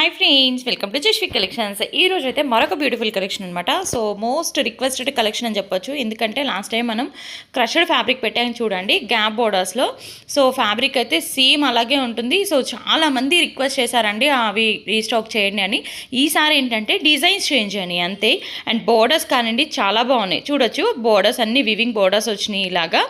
Hi friends, welcome to Jasvi collections. ఈ రోజు అయితే మరొక బ్యూటిఫుల్ కలెక్షన్ అనమాట. సో మోస్ట్ రిక్వెస్టెడ్ కలెక్షన్ అని చెప్పొచ్చు. ఎందుకంటే లాస్ట్ టైం మనం క్రషడ్ ఫ్యాబ్రిక్ పెట్టాం చూడండి, గ్యాప్ బోర్డర్స్లో. సో ఫ్యాబ్రిక్ అయితే సేమ్ అలాగే ఉంటుంది. సో చాలామంది రిక్వెస్ట్ చేశారండి అవి రీస్టాక్ చేయండి అని. ఈసారి ఏంటంటే డిజైన్స్ చేంజ్ అని అంతే. అండ్ బోర్డర్స్ కానివ్వండి చాలా బాగున్నాయి, చూడొచ్చు. బోర్డర్స్ అన్ని వివింగ్ బోర్డర్స్ వచ్చినాయి ఇలాగా.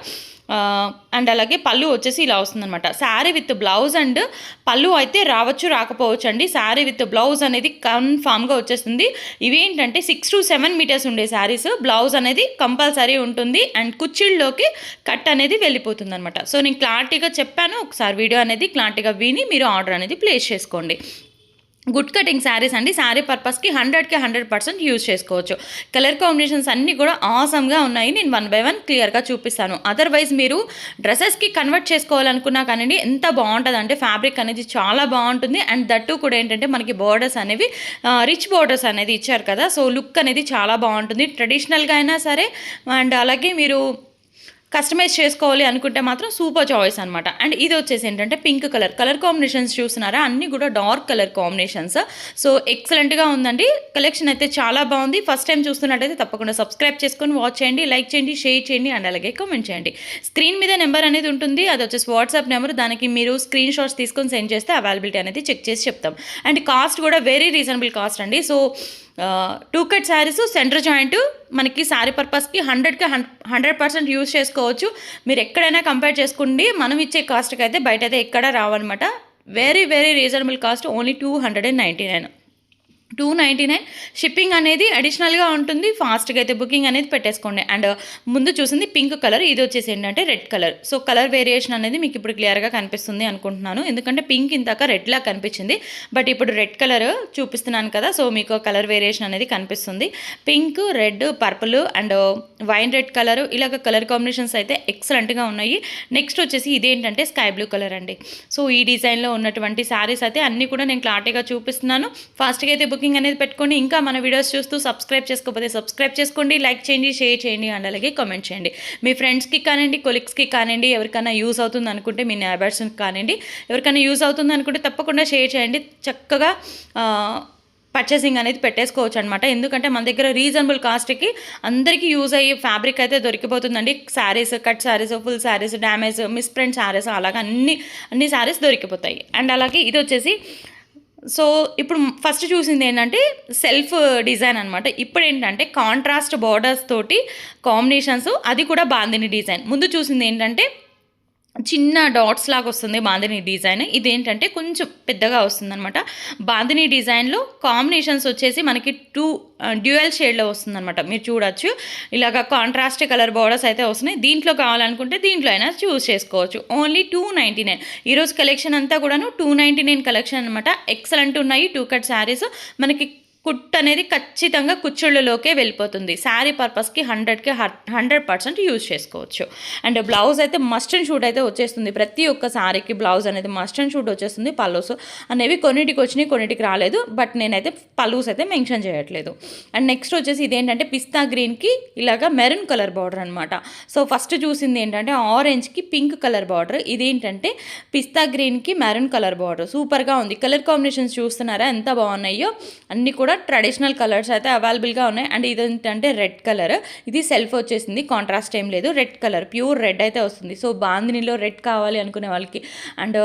అండ్ అలాగే పళ్ళు వచ్చేసి ఇలా వస్తుందన్నమాట. శారీ విత్ బ్లౌజ్ అండ్ పళ్ళు అయితే రావచ్చు రాకపోవచ్చు అండి. శారీ విత్ బ్లౌజ్ అనేది కన్ఫామ్గా వచ్చేస్తుంది. ఇవేంటంటే 6 to 7 మీటర్స్ ఉండే శారీస్, బ్లౌజ్ అనేది కంపల్సరీ ఉంటుంది. అండ్ కుచ్చిళ్ళలోకి కట్ అనేది వెళ్ళిపోతుంది అనమాట. సో నేను క్లారిటీగా చెప్పాను, ఒకసారి వీడియో అనేది క్లారిటీగా విని మీరు ఆర్డర్ అనేది ప్లేస్ చేసుకోండి. గుడ్ కటింగ్ శారీస్ అండి. శారీ పర్పస్కి 100కి 100% యూజ్ చేసుకోవచ్చు. కలర్ కాంబినేషన్స్ అన్నీ కూడా ఆసమ్గా ఉన్నాయి. నేను 1 by 1 క్లియర్గా చూపిస్తాను. అదర్వైజ్ మీరు డ్రెస్సెస్కి కన్వర్ట్ చేసుకోవాలనుకున్నా కానీ ఎంత బాగుంటుంది అంటే ఫ్యాబ్రిక్ అనేది చాలా బాగుంటుంది. అండ్ దట్టు కూడా ఏంటంటే మనకి బోర్డర్స్ అనేవి రిచ్ బోర్డర్స్ అనేది ఇచ్చారు కదా. సో లుక్ అనేది చాలా బాగుంటుంది. ట్రెడిషనల్గా అయినా సరే, అండ్ అలాగే మీరు కస్టమైజ్ చేసుకోవాలి అనుకుంటే మాత్రం సూపర్ చాయిస్ అనమాట. అండ్ ఇది వచ్చేసి ఏంటంటే పింక్ కలర్ కాంబినేషన్స్ చూస్తున్నారా, అన్నీ కూడా డార్క్ కలర్ కాంబినేషన్స్. సో ఎక్సలెంట్గా ఉందండి. కలెక్షన్ అయితే చాలా బాగుంది. ఫస్ట్ టైం చూస్తున్నట్టయితే తప్పకుండా సబ్స్క్రైబ్ చేసుకొని వాచ్ చేయండి, లైక్ చేయండి, షేర్ చేయండి, అండ్ అలాగే కామెంట్ చేయండి. స్క్రీన్ మీద నెంబర్ అనేది ఉంటుంది, అది వచ్చేసి వాట్సాప్ నెంబర్. దానికి మీరు స్క్రీన్ షాట్స్ తీసుకొని సెండ్ చేస్తే అవైలబిలిటీ అనేది చెక్ చేసి చెప్తాం. అండ్ కాస్ట్ కూడా వెరీ రీజనబుల్ కాస్ట్ అండి. So 2 cut saris, centre joint మనకి శారీ పర్పస్కి 100కి 100% యూజ్ చేసుకోవచ్చు. మీరు ఎక్కడైనా కంపేర్ చేసుకోండి. మనం ఇచ్చే కాస్ట్కి అయితే బయట అయితే ఎక్కడ రావన్నమాట. Very very reasonable cost, only 299. 299 shipping అనేది అడిషనల్గా ఉంటుంది. ఫాస్ట్గా అయితే బుకింగ్ అనేది పెట్టేసుకోండి. అండ్ ముందు చూసింది పింక్ కలర్, ఇది వచ్చేసి ఏంటంటే red colour. So colour variation అనేది మీకు ఇప్పుడు క్లియర్గా కనిపిస్తుంది అనుకుంటున్నాను. ఎందుకంటే పింక్ ఇంతాక రెడ్లా కనిపించింది, బట్ ఇప్పుడు రెడ్ కలర్ చూపిస్తున్నాను కదా. సో మీకు కలర్ వేరియేషన్ అనేది కనిపిస్తుంది. Pink, red, purple and wine red colour, ఇలాగ కలర్ కాంబినేషన్స్ అయితే ఎక్సలెంట్గా ఉన్నాయి. నెక్స్ట్ వచ్చేసి ఇదేంటంటే స్కై బ్లూ కలర్ అండి. సో ఈ డిజైన్లో ఉన్నటువంటి శారీస్ అయితే అన్నీ కూడా నేను క్లారిటీగా చూపిస్తున్నాను. ఫాస్ట్గా అయితే బుకింగ్ అనేది పెట్టుకోండి. ఇంకా మన వీడియోస్ చూస్తూ సబ్స్క్రైబ్ చేసుకోకపోతే సబ్స్క్రైబ్ చేసుకోండి, లైక్ చేయండి, షేర్ చేయండి, అండ్ అలాగే కామెంట్ చేయండి. మీ ఫ్రెండ్స్కి కానివ్వండి, కొలీగ్స్కి కానివ్వండి, ఎవరికైనా యూజ్ అవుతుంది అనుకుంటే, మీ నైబర్స్కి కానివ్వండి, ఎవరికైనా యూజ్ అవుతుంది అనుకుంటే తప్పకుండా షేర్ చేయండి. చక్కగా పర్చేసింగ్ అనేది పెట్టేసుకోవచ్చు అనమాట. ఎందుకంటే మన దగ్గర రీజనబుల్ కాస్ట్కి అందరికీ యూజ్ అయ్యే ఫ్యాబ్రిక్ అయితే దొరికిపోతుందండి. Saris, cut saris, full saris, damage, misprint saris, అలాగా అన్ని శారీస్ దొరికిపోతాయి. అండ్ అలాగే ఇది వచ్చేసి, సో ఇప్పుడు ఫస్ట్ చూసింది ఏంటంటే సెల్ఫ్ డిజైన్ అనమాట. ఇప్పుడు ఏంటంటే కాంట్రాస్ట్ బార్డర్స్ తోటి కాంబినేషన్స్, అది కూడా బాందిని డిజైన్. ముందు చూసింది ఏంటంటే చిన్న డాట్స్ లాగా వస్తుంది బాందిని డిజైన్. ఇదేంటంటే కొంచెం పెద్దగా వస్తుంది అనమాట. బాందిని డిజైన్లో కాంబినేషన్స్ వచ్చేసి మనకి 2 డ్యూయల్ షేడ్లో వస్తుంది అనమాట. మీరు చూడొచ్చు, ఇలాగ కాంట్రాస్ట్ కలర్ బార్డర్స్ అయితే వస్తున్నాయి. దీంట్లో కావాలనుకుంటే దీంట్లో అయినా చూస్ చేసుకోవచ్చు. ఓన్లీ 299. ఈరోజు కలెక్షన్ అంతా కూడాను 299 కలెక్షన్ అనమాట. ఎక్సలెంట్ ఉన్నాయి 2 కట్ శారీస్. మనకి కుట్ అనేది ఖచ్చితంగా కుచ్చుళ్ళలోకే వెళ్ళిపోతుంది. శారీ పర్పస్కి 100కి 100% యూజ్ చేసుకోవచ్చు. అండ్ బ్లౌజ్ అయితే మస్ట్ అండ్ షూట్ అయితే వచ్చేస్తుంది. ప్రతి ఒక్క శారీకి బ్లౌజ్ అనేది మస్ట్ అండ్ షూట్ వచ్చేస్తుంది. పల్లూస్ అనేవి కొన్నిటికి వచ్చినాయి, కొన్నిటికి రాలేదు, బట్ నేనైతే పల్లూస్ అయితే మెన్షన్ చేయట్లేదు. అండ్ నెక్స్ట్ వచ్చేసి ఇదేంటంటే పిస్తా గ్రీన్కి ఇలాగా మెరూన్ కలర్ బార్డర్ అనమాట. సో ఫస్ట్ చూసింది ఏంటంటే ఆరెంజ్కి పింక్ కలర్ బార్డర్. ఇదేంటంటే పిస్తా గ్రీన్కి మెరూన్ కలర్ బార్డర్. సూపర్గా ఉంది. కలర్ కాంబినేషన్స్ చూస్తున్నారా ఎంత బాగున్నాయో. అన్నీ కూడా ట్రెడిషనల్ కలర్స్ అయితే అవైలబుల్గా ఉన్నాయి. అండ్ ఇదేంటంటే రెడ్ కలర్, ఇది సెల్ఫ్ వచ్చేసింది, కాంట్రాస్ట్ ఏం లేదు. రెడ్ కలర్, ప్యూర్ రెడ్ అయితే వస్తుంది. సో బాందినిలో రెడ్ కావాలి అనుకునే వాళ్ళకి, అండ్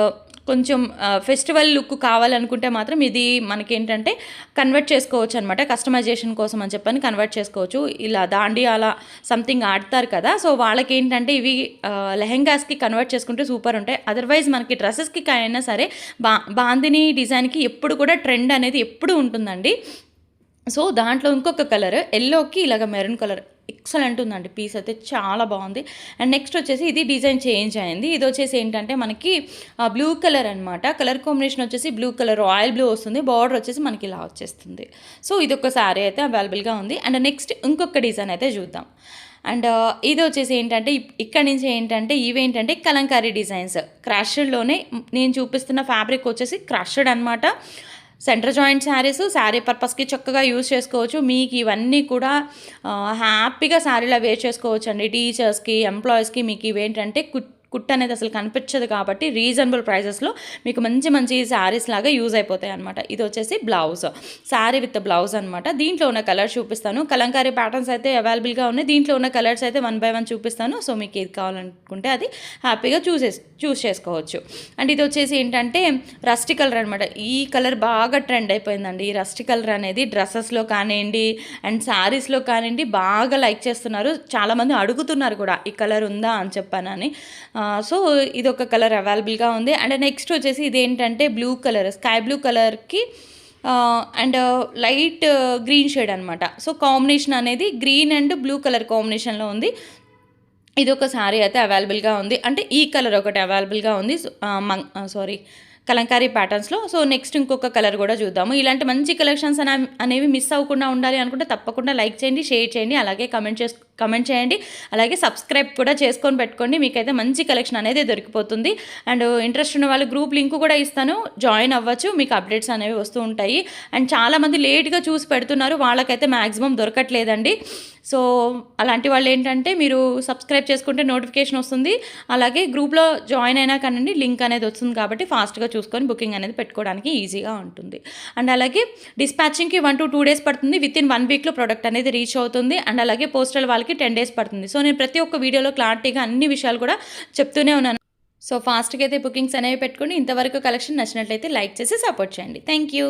కొంచెం ఫెస్టివల్ లుక్ కావాలనుకుంటే మాత్రం ఇది మనకేంటంటే కన్వర్ట్ చేసుకోవచ్చు అనమాట. కస్టమైజేషన్ కోసం అని చెప్పని కన్వర్ట్ చేసుకోవచ్చు. ఇలా దాండి అలా సంథింగ్ ఆడతారు కదా, సో వాళ్ళకి ఏంటంటే ఇవి లెహెంగాస్కి కన్వర్ట్ చేసుకుంటే సూపర్ ఉంటాయి. అదర్వైజ్ మనకి డ్రెస్సెస్కి అయినా సరే బాందిని డిజైన్కి ఎప్పుడు కూడా ట్రెండ్ అనేది ఎప్పుడు ఉంటుందండి. సో దాంట్లో ఇంకొక కలర్ ఎల్లోకి ఇలాగ మెరూన్ కలర్ ఎక్సలెంట్ ఉందండి. పీస్ అయితే చాలా బాగుంది. అండ్ నెక్స్ట్ వచ్చేసి ఇది డిజైన్ చేంజ్ అయింది. ఇది వచ్చేసి ఏంటంటే మనకి బ్లూ కలర్ అనమాట. కలర్ కాంబినేషన్ వచ్చేసి బ్లూ కలర్, రాయల్ బ్లూ వస్తుంది. బార్డర్ వచ్చేసి మనకి ఇలా వచ్చేస్తుంది. సో ఇది ఒక శారీ అయితే అవైలబుల్గా ఉంది. అండ్ నెక్స్ట్ ఇంకొక డిజైన్ అయితే చూద్దాం. అండ్ ఇది వచ్చేసి ఏంటంటే ఇక్కడ నుంచి ఏంటంటే ఇవేంటంటే కలంకారీ డిజైన్స్. క్రష్డ్లోనే నేను చూపిస్తున్న ఫ్యాబ్రిక్ వచ్చేసి క్రష్డ్ అనమాట. సెంటర్ జాయింట్ శారీస్, శారీ పర్పస్కి చక్కగా యూజ్ చేసుకోవచ్చు. మీకు ఇవన్నీ కూడా హ్యాపీగా శారీలో వేర్ చేసుకోవచ్చు అండి. టీచర్స్కి, ఎంప్లాయీస్కి మీకు ఇవేంటంటే కుట్టు అనేది అసలు కనిపించదు కాబట్టి రీజనబుల్ ప్రైజెస్లో మీకు మంచి మంచి శారీస్ లాగా యూజ్ అయిపోతాయి అనమాట. ఇది వచ్చేసి బ్లౌజ్, శారీ విత్ బ్లౌజ్ అనమాట. దీంట్లో ఉన్న కలర్స్ చూపిస్తాను. కలంకారీ ప్యాటర్న్స్ అయితే అవైలబుల్గా ఉన్నాయి. దీంట్లో ఉన్న కలర్స్ అయితే 1 by 1 చూపిస్తాను. సో మీకు ఏది కావాలనుకుంటే అది హ్యాపీగా చూస్ చేసుకోవచ్చు. అండ్ ఇది వచ్చేసి ఏంటంటే రస్టీ కలర్ అనమాట. ఈ కలర్ బాగా ట్రెండ్ అయిపోయిందండి. ఈ రస్టీ కలర్ అనేది డ్రెస్సెస్లో కానివ్వండి అండ్ శారీస్లో కానివ్వండి బాగా లైక్ చేస్తున్నారు. చాలామంది అడుగుతున్నారు కూడా ఈ కలర్ ఉందా అని చెప్పానని. సో ఇది ఒక కలర్ అవైలబుల్గా ఉంది. అండ్ నెక్స్ట్ వచ్చేసి ఇది ఏంటంటే బ్లూ కలర్, స్కై బ్లూ కలర్కి అండ్ లైట్ గ్రీన్ షేడ్ అనమాట. సో కాంబినేషన్ అనేది గ్రీన్ అండ్ బ్లూ కలర్ కాంబినేషన్లో ఉంది. ఇది ఒక శారీ అయితే అవైలబుల్గా ఉంది. అంటే ఈ కలర్ ఒకటి అవైలబుల్గా ఉంది కలంకారీ ప్యాటర్న్స్లో. సో నెక్స్ట్ ఇంకొక కలర్ కూడా చూద్దాము. ఇలాంటి మంచి కలెక్షన్స్ అనేవి మిస్ అవ్వకుండా ఉండాలి అనుకుంటే తప్పకుండా లైక్ చేయండి, షేర్ చేయండి, అలాగే కమెంట్ చేయండి, అలాగే సబ్స్క్రైబ్ కూడా చేసుకొని పెట్టుకోండి. మీకైతే మంచి కలెక్షన్ అనేది దొరికిపోతుంది. అండ్ ఇంట్రెస్ట్ ఉన్న వాళ్ళు గ్రూప్ లింక్ కూడా ఇస్తాను, జాయిన్ అవ్వచ్చు. మీకు అప్డేట్స్ అనేవి వస్తూ ఉంటాయి. అండ్ చాలామంది లేట్గా చూసి పెడుతున్నారు, వాళ్ళకైతే మ్యాక్సిమం దొరకట్లేదండి. సో అలాంటి వాళ్ళు ఏంటంటే మీరు సబ్స్క్రైబ్ చేసుకుంటే నోటిఫికేషన్ వస్తుంది, అలాగే గ్రూప్లో జాయిన్ అయినా కానీ లింక్ అనేది వస్తుంది కాబట్టి ఫాస్ట్గా చూసుకొని బుకింగ్ అనేది పెట్టుకోవడానికి ఈజీగా ఉంటుంది. అండ్ అలాగే డిస్పాచింగ్కి 1 to 2 days పడుతుంది. విత్ ఇన్ 1 weekలో ప్రోడక్ట్ అనేది రీచ్ అవుతుంది. అండ్ అలాగే పోస్టల్ వాళ్ళకి 10 days పడుతుంది. సో నేను ప్రతి ఒక్క వీడియోలో క్లారిటీగా అన్ని విషయాలు కూడా చెప్తూనే ఉన్నాను. సో ఫాస్ట్గా అయితే బుకింగ్స్ అనేవి పెట్టుకోండి. ఇంతవరకు కలెక్షన్ నచ్చినట్లయితే లైక్ చేసి సపోర్ట్ చేయండి. Thank you.